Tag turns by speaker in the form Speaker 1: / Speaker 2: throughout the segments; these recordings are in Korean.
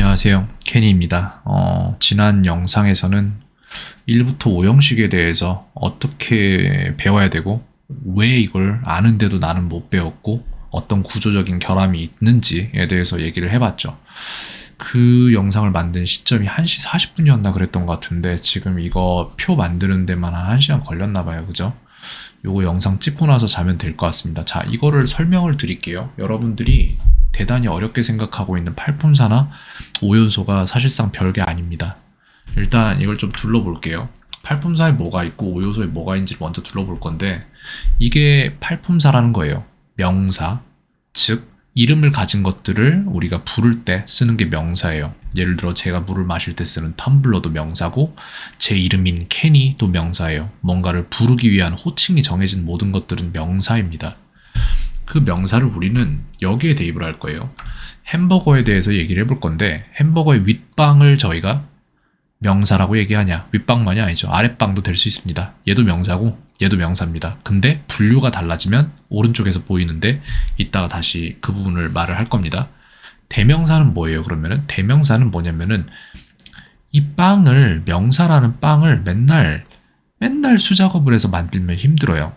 Speaker 1: 안녕하세요. 케니입니다. 지난 영상에서는 1부터 5 형식에 대해서 어떻게 배워야 되고 왜 이걸 아는데도 나는 못 배웠고 어떤 구조적인 결함이 있는지에 대해서 얘기를 해봤죠. 그 영상을 만든 시점이 1시 40분이었나 그랬던 것 같은데 지금 이거 표 만드는 데만 한 1시간 걸렸나 봐요. 그죠? 요거 영상 찍고 나서 자면 될 것 같습니다. 자, 이거를 설명을 드릴게요. 여러분들이 대단히 어렵게 생각하고 있는 팔품사나 5요소가 사실상 별게 아닙니다. 일단 이걸 좀 둘러볼게요. 팔품사에 뭐가 있고 5요소에 뭐가 있는지 먼저 둘러볼 건데 이게 팔품사라는 거예요. 명사, 즉 이름을 가진 것들을 우리가 부를 때 쓰는 게 명사예요. 예를 들어 제가 물을 마실 때 쓰는 텀블러도 명사고 제 이름인 캔이도 명사예요. 뭔가를 부르기 위한 호칭이 정해진 모든 것들은 명사입니다. 그 명사를 우리는 여기에 대입을 할 거예요. 햄버거에 대해서 얘기를 해볼 건데 햄버거의 윗방을 저희가 명사라고 얘기하냐? 윗방만이 아니죠. 아랫방도 될 수 있습니다. 얘도 명사고 얘도 명사입니다. 근데 분류가 달라지면 오른쪽에서 보이는데 이따가 다시 그 부분을 말을 할 겁니다. 대명사는 뭐예요? 그러면은 대명사는 뭐냐면은 이 빵을 명사라는 빵을 맨날 수작업을 해서 만들면 힘들어요.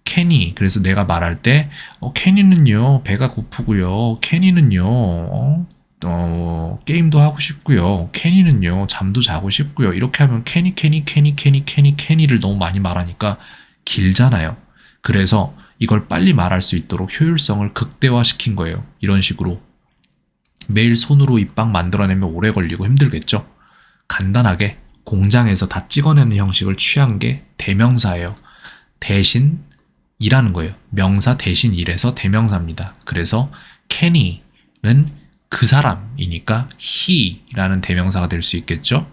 Speaker 1: 케니, 그래서 내가 말할 때 케니는요 배가 고프고요, 케니는요 게임도 하고 싶고요, 케니는요 잠도 자고 싶고요, 이렇게 하면 케니를 너무 많이 말하니까 길잖아요. 그래서 이걸 빨리 말할 수 있도록 효율성을 극대화시킨 거예요. 이런 식으로 매일 손으로 이 빵 만들어내면 오래 걸리고 힘들겠죠. 간단하게 공장에서 다 찍어내는 형식을 취한 게 대명사예요. 대신 이라는 거예요. 명사 대신 일해서 대명사입니다. 그래서 Kenny는 그 사람이니까 he라는 대명사가 될 수 있겠죠.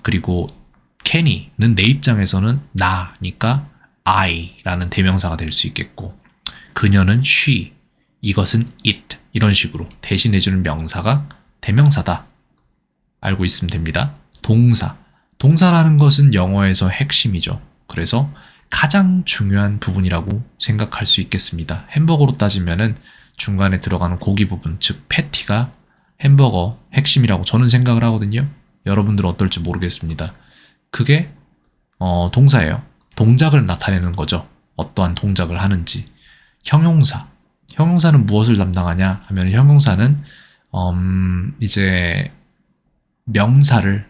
Speaker 1: 그리고 Kenny는 내 입장에서는 나니까 I라는 대명사가 될 수 있겠고, 그녀는 she, 이것은 it, 이런 식으로 대신해주는 명사가 대명사다. 알고 있으면 됩니다. 동사라는 것은 영어에서 핵심이죠. 그래서 가장 중요한 부분이라고 생각할 수 있겠습니다. 햄버거로 따지면은 중간에 들어가는 고기 부분, 즉 패티가 햄버거 핵심이라고 저는 생각을 하거든요. 여러분들은 어떨지 모르겠습니다. 그게 동사예요. 동작을 나타내는 거죠. 어떠한 동작을 하는지. 형용사는 무엇을 담당하냐 하면 형용사는 이제 명사를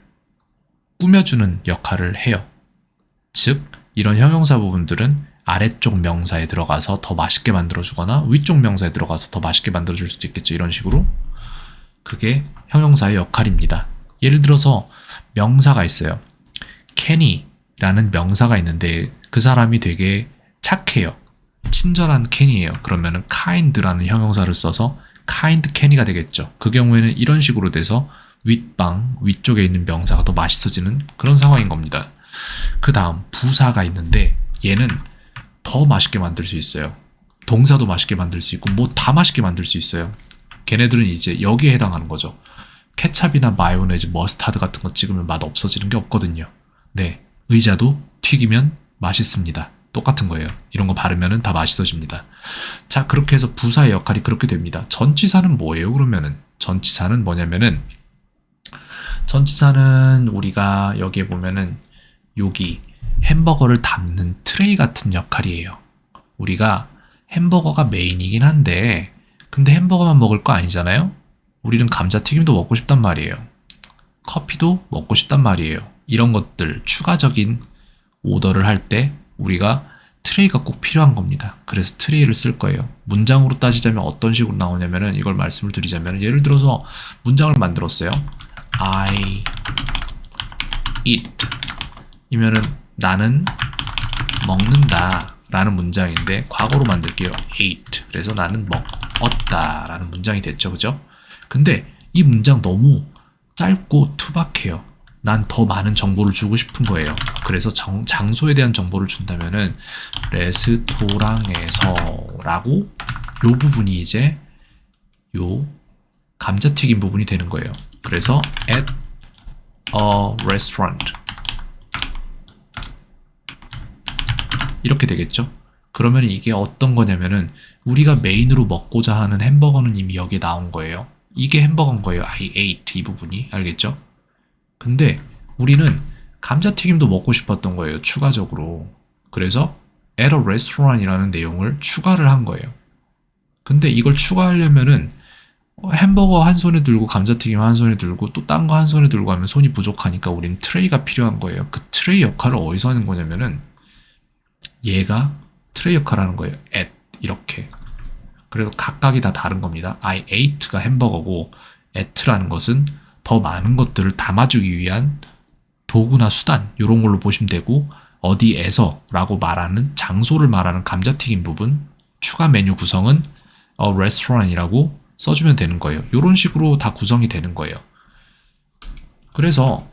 Speaker 1: 꾸며주는 역할을 해요. 즉 이런 형용사 부분들은 아래쪽 명사에 들어가서 더 맛있게 만들어주거나 위쪽 명사에 들어가서 더 맛있게 만들어줄 수도 있겠죠. 이런 식으로. 그게 형용사의 역할입니다. 예를 들어서 명사가 있어요. Kenny라는 명사가 있는데 그 사람이 되게 착해요. 친절한 Kenny예요. 그러면은 kind라는 형용사를 써서 kind Kenny가 되겠죠. 그 경우에는 이런 식으로 돼서 위쪽에 있는 명사가 더 맛있어지는 그런 상황인 겁니다. 그 다음 부사가 있는데 얘는 더 맛있게 만들 수 있어요. 동사도 맛있게 만들 수 있고 뭐 다 맛있게 만들 수 있어요. 걔네들은 이제 여기에 해당하는 거죠. 케찹이나 마요네즈, 머스타드 같은 거 찍으면 맛 없어지는 게 없거든요. 네, 의자도 튀기면 맛있습니다. 똑같은 거예요. 이런 거 바르면 다 맛있어집니다. 자, 그렇게 해서 부사의 역할이 그렇게 됩니다. 전치사는 뭐예요? 그러면은 전치사는 뭐냐면은 전치사는 우리가 여기에 보면은 여기 햄버거를 담는 트레이 같은 역할이에요. 우리가 햄버거가 메인이긴 한데 근데 햄버거만 먹을 거 아니잖아요. 우리는 감자튀김도 먹고 싶단 말이에요. 커피도 먹고 싶단 말이에요. 이런 것들 추가적인 오더를 할 때 우리가 트레이가 꼭 필요한 겁니다. 그래서 트레이를 쓸 거예요. 문장으로 따지자면 어떤 식으로 나오냐면은 이걸 말씀을 드리자면 예를 들어서 문장을 만들었어요. I eat 이면은 나는 먹는다 라는 문장인데 과거로 만들게요. ate. 그래서 나는 먹었다 라는 문장이 됐죠. 그죠? 근데 이 문장 너무 짧고 투박해요. 난 더 많은 정보를 주고 싶은 거예요. 그래서 장소에 대한 정보를 준다면은 레스토랑에서 라고 요 부분이 이제 요 감자튀김 부분이 되는 거예요. 그래서 at a restaurant 이렇게 되겠죠. 그러면 이게 어떤 거냐면은 우리가 메인으로 먹고자 하는 햄버거는 이미 여기에 나온 거예요. 이게 햄버거인 거예요. I ate 이 부분이. 알겠죠? 근데 우리는 감자튀김도 먹고 싶었던 거예요. 추가적으로. 그래서 at a restaurant이라는 내용을 추가를 한 거예요. 근데 이걸 추가하려면은 햄버거 한 손에 들고 감자튀김 한 손에 들고 또 딴 거 한 손에 들고 하면 손이 부족하니까 우린 트레이가 필요한 거예요. 그 트레이 역할을 어디서 하는 거냐면은 얘가 트레이 역할을 하는 거예요. at 이렇게. 그래서 각각이 다 다른 겁니다. I ate가 햄버거고 at라는 것은 더 많은 것들을 담아주기 위한 도구나 수단 이런 걸로 보시면 되고 어디에서 라고 말하는 장소를 말하는 감자튀김 부분 추가 메뉴 구성은 a restaurant이라고 써주면 되는 거예요. 이런 식으로 다 구성이 되는 거예요. 그래서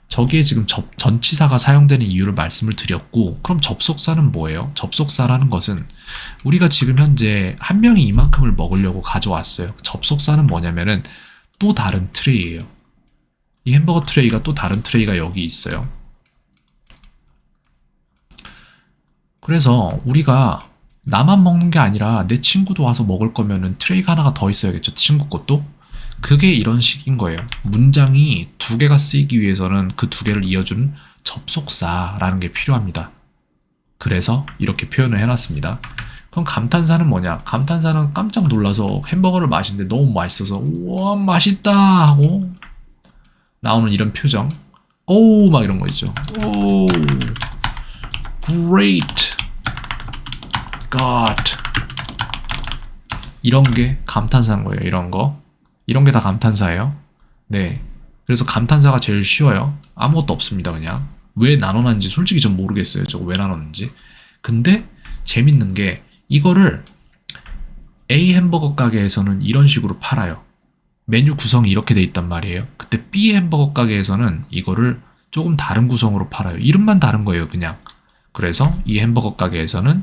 Speaker 1: 저기에 지금 전치사가 사용되는 이유를 말씀을 드렸고 그럼 접속사는 뭐예요? 접속사라는 것은 우리가 지금 현재 한 명이 이만큼을 먹으려고 가져왔어요. 접속사는 뭐냐면은 또 다른 트레이예요. 이 햄버거 트레이가 또 다른 트레이가 여기 있어요. 그래서 우리가 나만 먹는 게 아니라 내 친구도 와서 먹을 거면은 트레이가 하나가 더 있어야겠죠. 친구 것도. 그게 이런 식인 거예요. 문장이 두 개가 쓰이기 위해서는 그 두 개를 이어주는 접속사라는 게 필요합니다. 그래서 이렇게 표현을 해놨습니다. 그럼 감탄사는 뭐냐? 감탄사는 깜짝 놀라서 햄버거를 마시는데 너무 맛있어서 우와 맛있다 하고 나오는 이런 표정. 오 막 이런 거 있죠. 오 great God 이런 게 감탄사인 거예요. 이런 거. 이런 게 다 감탄사예요. 네. 그래서 감탄사가 제일 쉬워요. 아무것도 없습니다. 그냥. 왜 나눠놨는지 솔직히 전 모르겠어요. 저거 왜 나눴는지. 근데 재밌는 게 이거를 A 햄버거 가게에서는 이런 식으로 팔아요. 메뉴 구성이 이렇게 돼 있단 말이에요. 그때 B 햄버거 가게에서는 이거를 조금 다른 구성으로 팔아요. 이름만 다른 거예요. 그냥. 그래서 이 햄버거 가게에서는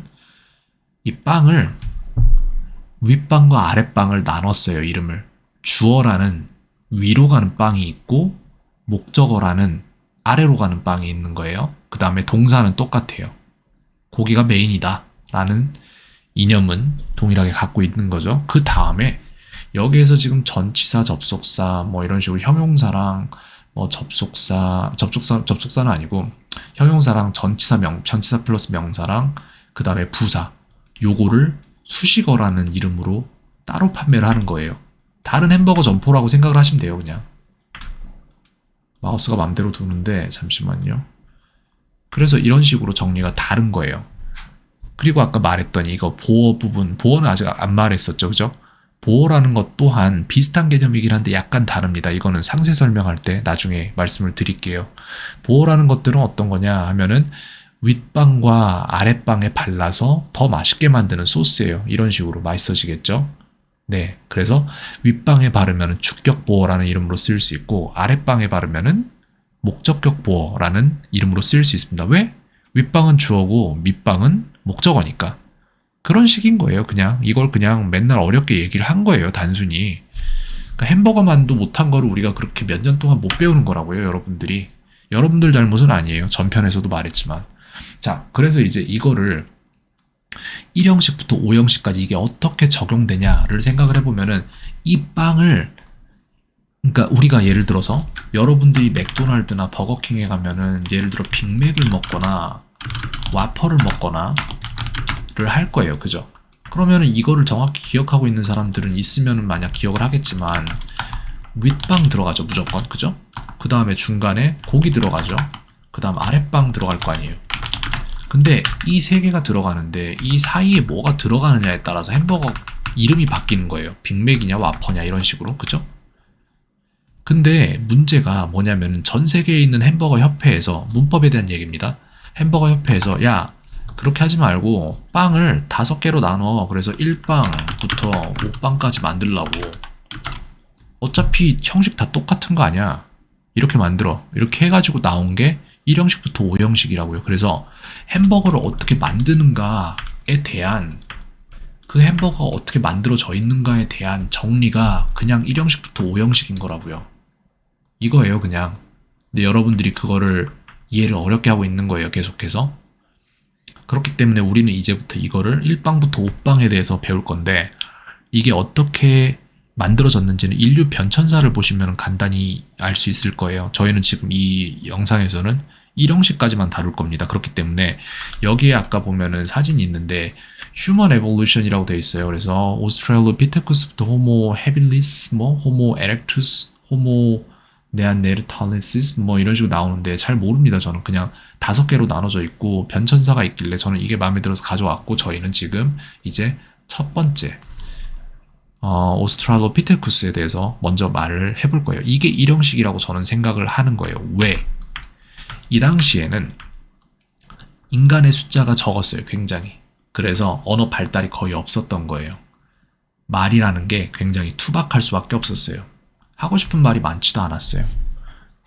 Speaker 1: 이 빵을 윗빵과 아랫빵을 나눴어요. 이름을. 주어라는 위로 가는 빵이 있고 목적어라는 아래로 가는 빵이 있는 거예요. 그 다음에 동사는 똑같아요. 고기가 메인이다 라는 이념은 동일하게 갖고 있는 거죠. 그 다음에 여기에서 지금 전치사, 접속사 뭐 이런 식으로 형용사랑 뭐 접속사는 아니고 형용사랑 전치사 플러스 명사랑 그 다음에 부사 요거를 수식어라는 이름으로 따로 판매를 하는 거예요. 다른 햄버거 점포라고 생각을 하시면 돼요. 그냥 마우스가 맘대로 도는데 잠시만요. 그래서 이런 식으로 정리가 다른 거예요. 그리고 아까 말했던 이거 보어 부분, 보어는 아직 안 말했었죠. 그죠? 보어라는 것 또한 비슷한 개념이긴 한데 약간 다릅니다. 이거는 상세 설명할 때 나중에 말씀을 드릴게요. 보어라는 것들은 어떤 거냐 하면은 윗빵과 아랫빵에 발라서 더 맛있게 만드는 소스예요. 이런 식으로 맛있어지겠죠? 네, 그래서 윗방에 바르면 주격 보어라는 이름으로 쓰일 수 있고 아랫방에 바르면 목적격 보어라는 이름으로 쓰일 수 있습니다. 왜? 윗방은 주어고 밑방은 목적어니까. 그런 식인 거예요. 그냥 이걸 그냥 맨날 어렵게 얘기를 한 거예요. 단순히. 그러니까 햄버거만도 못한 거를 우리가 그렇게 몇 년 동안 못 배우는 거라고요. 여러분들이. 여러분들 잘못은 아니에요. 전편에서도 말했지만. 자, 그래서 이제 이거를 1형식부터 5형식까지 이게 어떻게 적용되냐를 생각을 해보면은 이 빵을 그러니까 우리가 예를 들어서 여러분들이 맥도날드나 버거킹에 가면은 예를 들어 빅맥을 먹거나 와퍼를 먹거나를 할 거예요. 그죠? 그러면은 이거를 정확히 기억하고 있는 사람들은 있으면은 만약 기억을 하겠지만 윗빵 들어가죠. 무조건. 그죠? 그 다음에 중간에 고기 들어가죠. 그 다음 아랫빵 들어갈 거 아니에요. 근데 이 세 개가 들어가는데 이 사이에 뭐가 들어가느냐에 따라서 햄버거 이름이 바뀌는 거예요. 빅맥이냐 와퍼냐 이런 식으로. 그죠? 근데 문제가 뭐냐면은 전 세계에 있는 햄버거 협회에서 문법에 대한 얘기입니다. 햄버거 협회에서 야 그렇게 하지 말고 빵을 5개로 나눠. 그래서 1빵부터 5빵까지 만들라고. 어차피 형식 다 똑같은 거 아니야. 이렇게 만들어. 이렇게 해가지고 나온 게 1형식부터 5형식이라고요. 그래서 햄버거를 어떻게 만드는가에 대한 그 햄버거가 어떻게 만들어져 있는가에 대한 정리가 그냥 1형식부터 5형식인 거라고요. 이거예요, 그냥. 근데 여러분들이 그거를 이해를 어렵게 하고 있는 거예요, 계속해서. 그렇기 때문에 우리는 이제부터 이거를 1빵부터 5빵에 대해서 배울 건데 이게 어떻게 만들어졌는지는 인류 변천사를 보시면 간단히 알 수 있을 거예요. 저희는 지금 이 영상에서는 1형식까지만 다룰 겁니다. 그렇기 때문에 여기에 아까 보면은 사진이 있는데 휴먼 에볼루션이라고 되어 있어요. 그래서 오스트랄로피테쿠스부터 호모 헤빌리스, 뭐 호모 에렉투스, 호모 네안데르탈리시스 뭐 이런 식으로 나오는데 잘 모릅니다. 저는 그냥 5개로 나눠져 있고 변천사가 있길래 저는 이게 마음에 들어서 가져왔고 저희는 지금 이제 첫 번째 오스트랄로피테쿠스에 대해서 먼저 말을 해볼 거예요. 이게 1형식이라고 저는 생각을 하는 거예요. 왜? 이 당시에는 인간의 숫자가 적었어요. 굉장히. 그래서 언어 발달이 거의 없었던 거예요. 말이라는 게 굉장히 투박할 수밖에 없었어요. 하고 싶은 말이 많지도 않았어요.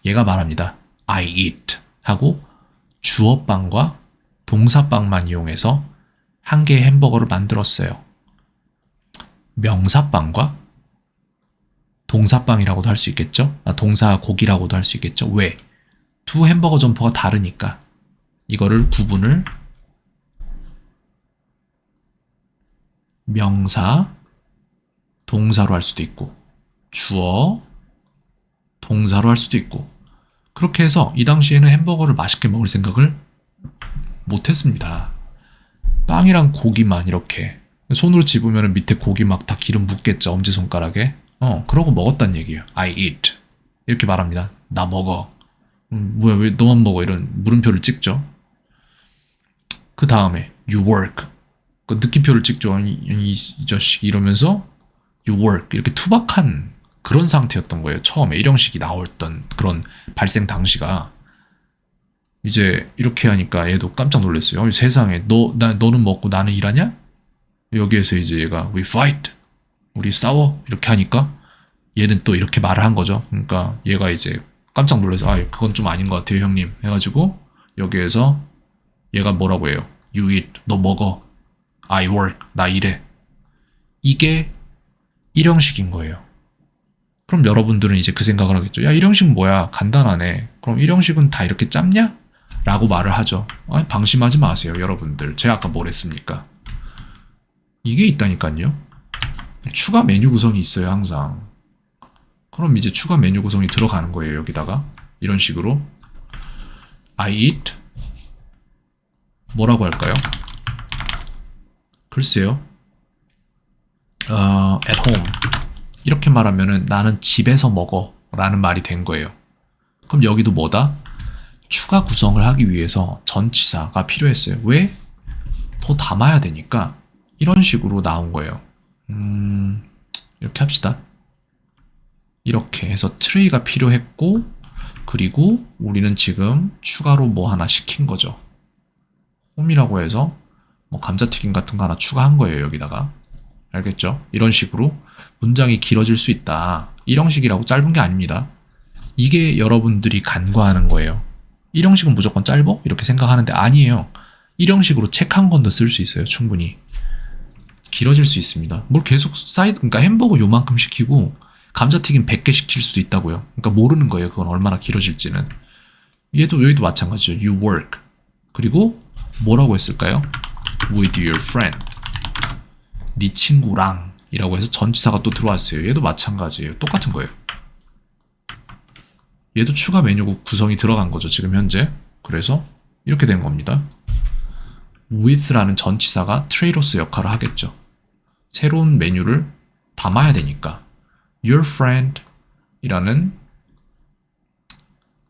Speaker 1: 얘가 말합니다. I eat 하고 주어빵과 동사빵만 이용해서 한 개의 햄버거를 만들었어요. 명사빵과 동사빵이라고도 할 수 있겠죠? 동사 고기라고도 할 수 있겠죠? 왜? 두 햄버거 점퍼가 다르니까 이거를 구분을 명사, 동사로 할 수도 있고 주어, 동사로 할 수도 있고 그렇게 해서 이 당시에는 햄버거를 맛있게 먹을 생각을 못했습니다. 빵이랑 고기만 이렇게 손으로 집으면 밑에 고기 막 다 기름 묻겠죠. 엄지손가락에. 그러고 먹었단 얘기예요. I eat. 이렇게 말합니다. 나 먹어. 뭐야 왜 너만 먹어 이런 물음표를 찍죠. 그 다음에 you work. 그 느낌표를 찍죠. 이 자식 이러면서 you work. 이렇게 투박한 그런 상태였던 거예요. 처음에 1형식이 나왔던 그런 발생 당시가. 이제 이렇게 하니까 얘도 깜짝 놀랐어요. 세상에 너는 먹고 나는 일하냐? 여기에서 이제 얘가 we fight. 우리 싸워. 이렇게 하니까 얘는 또 이렇게 말을 한 거죠. 그러니까 얘가 이제 깜짝 놀라서 그건 좀 아닌 것 같아요 형님 해가지고 여기에서 얘가 뭐라고 해요? You eat. 너 먹어. I work. 나 일해. 이게 1형식인 거예요. 그럼 여러분들은 이제 그 생각을 하겠죠. 야 1형식 뭐야? 간단하네. 그럼 1형식은 다 이렇게 짧냐? 라고 말을 하죠. 방심하지 마세요 여러분들. 제가 아까 뭘 했습니까? 이게 있다니까요. 추가 메뉴 구성이 있어요 항상. 그럼 이제 추가 메뉴 구성이 들어가는 거예요 여기다가. 이런 식으로 I eat 뭐라고 할까요? 글쎄요. at home 이렇게 말하면은 나는 집에서 먹어 라는 말이 된 거예요. 그럼 여기도 뭐다? 추가 구성을 하기 위해서 전치사가 필요했어요. 왜? 더 담아야 되니까 이런 식으로 나온 거예요. 이렇게 합시다. 이렇게 해서 트레이가 필요했고 그리고 우리는 지금 추가로 뭐 하나 시킨 거죠. 홈이라고 해서 뭐 감자튀김 같은 거 하나 추가한 거예요 여기다가. 알겠죠? 이런 식으로 문장이 길어질 수 있다. 1형식이라고 짧은 게 아닙니다. 이게 여러분들이 간과하는 거예요. 1형식은 무조건 짧어? 이렇게 생각하는데 아니에요. 1형식으로 책 한 권도 쓸 수 있어요. 충분히. 길어질 수 있습니다. 뭘 계속 그러니까 햄버거 요만큼 시키고 감자튀김 100개 시킬 수도 있다고요. 그러니까 모르는 거예요. 그건 얼마나 길어질지는. 여기도 마찬가지죠. You work. 그리고 뭐라고 했을까요? With your friend. 네 친구랑 이라고 해서 전치사가 또 들어왔어요. 얘도 마찬가지예요. 똑같은 거예요. 얘도 추가 메뉴 구성이 들어간 거죠. 지금 현재. 그래서 이렇게 된 겁니다. with라는 전치사가 트레이로스 역할을 하겠죠. 새로운 메뉴를 담아야 되니까 your friend 이라는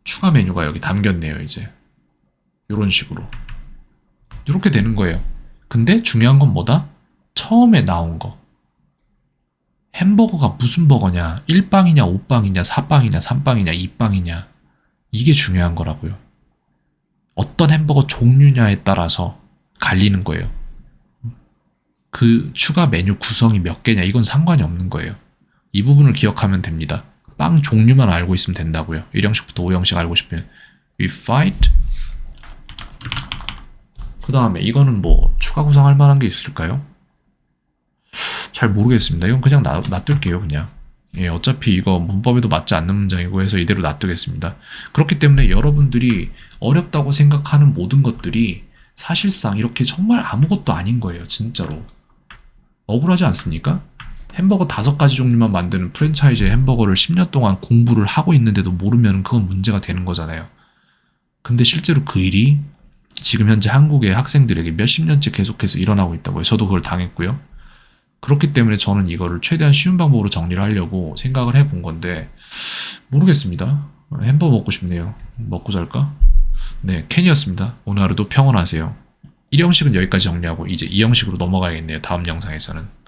Speaker 1: 추가 메뉴가 여기 담겼네요. 이제 이런 식으로 이렇게 되는 거예요. 근데 중요한 건 뭐다? 처음에 나온 거 햄버거가 무슨 버거냐 1빵이냐 5빵이냐 4빵이냐 3빵이냐 2빵이냐 이게 중요한 거라고요. 어떤 햄버거 종류냐에 따라서 갈리는 거예요. 그 추가 메뉴 구성이 몇 개냐 이건 상관이 없는 거예요. 이 부분을 기억하면 됩니다. 빵 종류만 알고 있으면 된다고요. 1형식부터 5형식 알고 싶으면 we fight 그 다음에 이거는 뭐 추가 구성할 만한 게 있을까요? 잘 모르겠습니다. 이건 그냥 놔둘게요 그냥. 예, 어차피 이거 문법에도 맞지 않는 문장이고 해서 이대로 놔두겠습니다. 그렇기 때문에 여러분들이 어렵다고 생각하는 모든 것들이 사실상 이렇게 정말 아무것도 아닌 거예요. 진짜로. 억울하지 않습니까? 햄버거 5가지 종류만 만드는 프랜차이즈 햄버거를 10년 동안 공부를 하고 있는데도 모르면 그건 문제가 되는 거잖아요. 근데 실제로 그 일이 지금 현재 한국의 학생들에게 몇십 년째 계속해서 일어나고 있다고요. 저도 그걸 당했고요. 그렇기 때문에 저는 이거를 최대한 쉬운 방법으로 정리를 하려고 생각을 해본 건데 모르겠습니다. 햄버거 먹고 싶네요. 먹고 잘까? 네, 캔이었습니다. 오늘 하루도 평온하세요. 1형식은 여기까지 정리하고 이제 2형식으로 넘어가야겠네요. 다음 영상에서는.